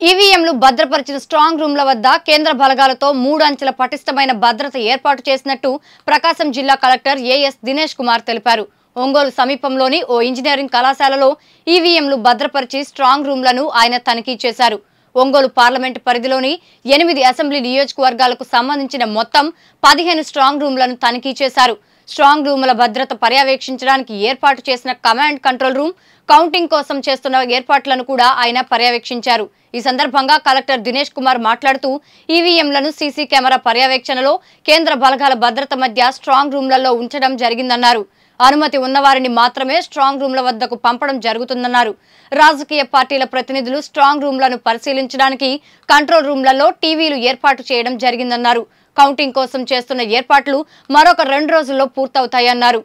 ఈవీఎంలు భద్రపరిచిన స్ట్రాంగ్ రూమ్ల వద్ద కేంద్ర బలగాలతో 3 అంచెల పటిష్టమైన భద్రత ఏర్పాటు చేసినట్టు ప్రకాశం జిల్లా కలెక్టర్ ఏఎస్ దినేష్ కుమార్ తెలిపారు. ఒంగోలు సమీపంలోని ఓ ఇంజనీరింగ్ కళాశాలలో ఈవీఎంలు భద్రపరిచి స్ట్రాంగ్ రూమ్లను ఆయన తనిఖీ చేశారు. ఒంగోలు పార్లమెంటు పరిధిలోని 8 అసెంబ్లీ నియోజకవర్గాలకు సంబంధించిన మొత్తం 15 స్ట్రాంగ్ రూమ్లను తనిఖీ చేశారు. స్ట్రాంగ్ రూముల భద్రత పర్యవేక్షించడానికి ఏర్పాటు చేసిన కమాండ్ కంట్రోల్ రూమ్, కౌంటింగ్ కోసం చేస్తున్న ఏర్పాట్లను కూడా ఆయన పర్యవేక్షించారు. ఈ సందర్భంగా కలెక్టర్ దినేష్ కుమార్ మాట్లాడుతూ ఈవీఎంలను సీసీ కెమెరా పర్యవేక్షణలో కేంద్ర బలగాల భద్రత మధ్య స్ట్రాంగ్ రూమ్లలో ఉంచడం జరిగిందన్నారు. అనుమతి ఉన్నవారిని మాత్రమే స్ట్రాంగ్ రూమ్ల వద్దకు పంపడం జరుగుతుందన్నారు. రాజకీయ పార్టీల ప్రతినిధులు స్ట్రాంగ్ రూమ్లను పరిశీలించడానికి కంట్రోల్ రూమ్లలో టీవీలు ఏర్పాటు చేయడం జరిగిందన్నారు. కౌంటింగ్ కోసం చేస్తున్న ఏర్పాట్లు మరొక 2 రోజుల్లో పూర్తవుతాయన్నారు.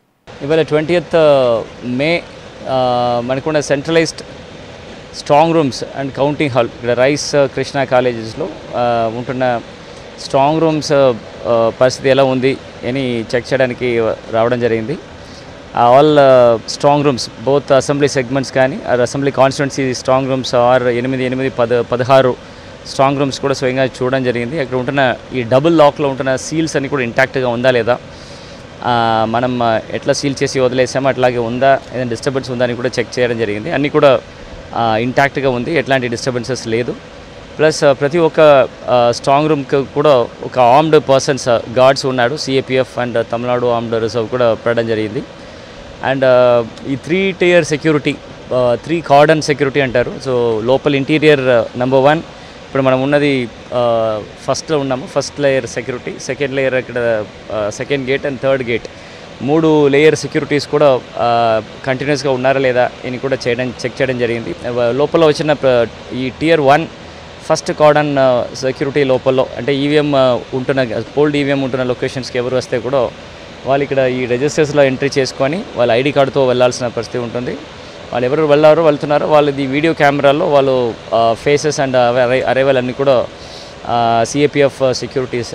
ఇవాళ 20th మే మనకున్న centralised strong rooms and counting hall ఇక్కడ రైస్ కృష్ణా కాలేజెస్లో ఉంటున్న స్ట్రాంగ్ రూమ్స్ పరిస్థితి ఎలా ఉంది అని చెక్ చేయడానికి రావడం జరిగింది. All strong rooms both assembly segments కానీ assembly constituency strong rooms 16 strong rooms కూడా స్వయంగా చూడడం జరిగింది. అక్కడ ఉంటున్న ఈ డబుల్ లాక్లో ఉంటున్న సీల్స్ అన్ని కూడా ఇంటాక్ట్గా ఉందా లేదా, మనం ఎట్లా సీల్ చేసి వదిలేసామో అట్లాగే ఉందా, ఏదైనా డిస్టర్బెన్స్ ఉందా అని కూడా చెక్ చేయడం జరిగింది. అన్నీ కూడా ఇంటాక్ట్గా ఉంది, ఎట్లాంటి డిస్టర్బెన్సెస్ లేదు. ప్లస్ ప్రతి ఒక్క స్ట్రాంగ్ రూమ్కి కూడా ఒక ఆర్మ్డ్ పర్సన్స్ గార్డ్స్ ఉన్నాడు. CAPF and Tamil Nadu armed reserve కూడా పెట్టడం జరిగింది. అండ్ ఈ 3 tier సెక్యూరిటీ, 3 cordon సెక్యూరిటీ అంటారు. సో లోపల ఇంటీరియర్ నెంబర్ 1 ఇప్పుడు మనం ఉన్నది ఫస్ట్లో ఉన్నాము. First layer security, second layer ఇక్కడ second gate and third gate 3 layer securities కూడా కంటిన్యూస్గా ఉన్నారా లేదా అని కూడా చెక్ చేయడం జరిగింది. లోపల వచ్చిన ఈ Tier 1 ఫస్ట్ కార్డన్ సెక్యూరిటీ లోపల అంటే ఈవీఎం ఉంటున్న పోల్డ్ ఈవీఎం ఉంటున్న లొకేషన్స్కి ఎవరు వస్తే కూడా వాళ్ళు ఇక్కడ ఈ రిజిస్టర్స్లో ఎంట్రీ చేసుకొని వాళ్ళ ఐడి కార్డుతో వెళ్ళాల్సిన పరిస్థితి ఉంటుంది. వాళ్ళు ఎవరు వెళ్తున్నారో వాళ్ళది వీడియో కెమెరాల్లో వాళ్ళు ఫేసెస్ అండ్ అరైవల్ అన్నీ కూడా సిఏపిఎఫ్ సెక్యూరిటీస్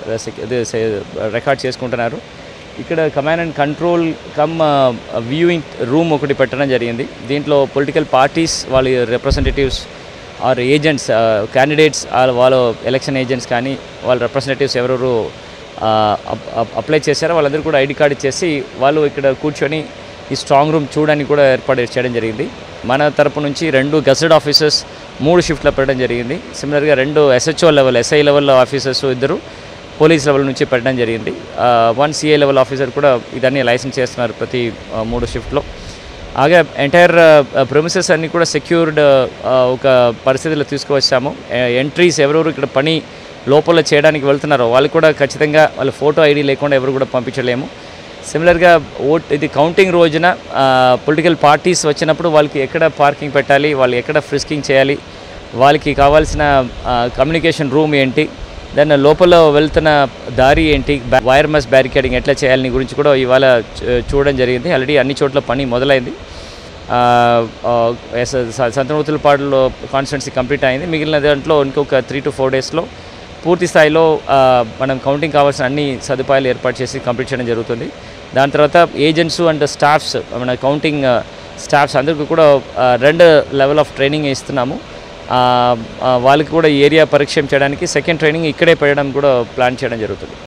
రికార్డ్ చేసుకుంటున్నారు. ఇక్కడ command and control come viewing room ఒకటి పెట్టడం జరిగింది. దీంట్లో పొలిటికల్ పార్టీస్ వాళ్ళ రిప్రజెంటేటివ్స్ ఆర్ ఏజెంట్స్, క్యాండిడేట్స్ వాళ్ళ ఎలక్షన్ ఏజెంట్స్ కానీ వాళ్ళ రిప్రజెంటేటివ్స్ ఎవరెవరు అప్లై చేశారో వాళ్ళందరూ కూడా ఐడి కార్డు ఇచ్చేసి వాళ్ళు ఇక్కడ కూర్చొని ఈ స్ట్రాంగ్ రూమ్ చూడడానికి కూడా ఏర్పాటు చేయడం జరిగింది. మన తరపు నుంచి 2 గజెట్ ఆఫీసర్స్ 3 షిఫ్ట్లో పెట్టడం జరిగింది. సిమిలర్గా 2 SHO level, SI level officers 2 police level నుంచి పెట్టడం జరిగింది. 1 CI లెవెల్ ఆఫీసర్ కూడా ఇదన్నీ లైసెన్స్ చేస్తున్నారు ప్రతి 3 షిఫ్ట్లో. అలాగే ఎంటైర్ ప్రెమిసెస్ అన్నీ కూడా సెక్యూర్డ్ ఒక పరిస్థితిలో తీసుకువచ్చాము. ఎంట్రీస్ ఎవరెవరు ఇక్కడ పని లోపల చేయడానికి వెళ్తున్నారో వాళ్ళు కూడా ఖచ్చితంగా వాళ్ళ ఫోటో ఐడి లేకుండా ఎవరు కూడా పంపించలేము. సిమిలర్గా ఇది కౌంటింగ్ రోజున పొలిటికల్ పార్టీస్ వచ్చినప్పుడు వాళ్ళకి ఎక్కడ పార్కింగ్ పెట్టాలి, వాళ్ళు ఎక్కడ ఫ్రిస్కింగ్ చేయాలి, వాళ్ళకి కావాల్సిన కమ్యూనికేషన్ రూమ్ ఏంటి, దాని లోపల వెళ్తున్న దారి ఏంటి, వైర్ మెస్ బ్యారికేడింగ్ ఎట్లా చేయాలని గురించి కూడా ఇవాళ చూడడం జరిగింది. ఆల్రెడీ అన్ని చోట్ల పని మొదలైంది. సంతనూతులపాడులో కాన్స్టిట్యున్సీ కంప్లీట్ అయింది. మిగిలిన దాంట్లో ఇంకొక 3 to 4 daysలో పూర్తి స్థాయిలో మనం కౌంటింగ్ కావాల్సిన అన్ని సదుపాయాలు ఏర్పాటు చేసి కంప్లీట్ చేయడం జరుగుతుంది. దాని తర్వాత ఏజెంట్స్ అండ్ స్టాఫ్స్, మన కౌంటింగ్ స్టాఫ్స్ అందరికీ కూడా 2 లెవెల్ ఆఫ్ ట్రైనింగ్ ఇస్తున్నాము. వాళ్ళకి కూడా ఏరియా పరిచయం చేయడానికి సెకండ్ ట్రైనింగ్ ఇక్కడే పెట్టడం కూడా ప్లాన్ చేయడం జరుగుతుంది.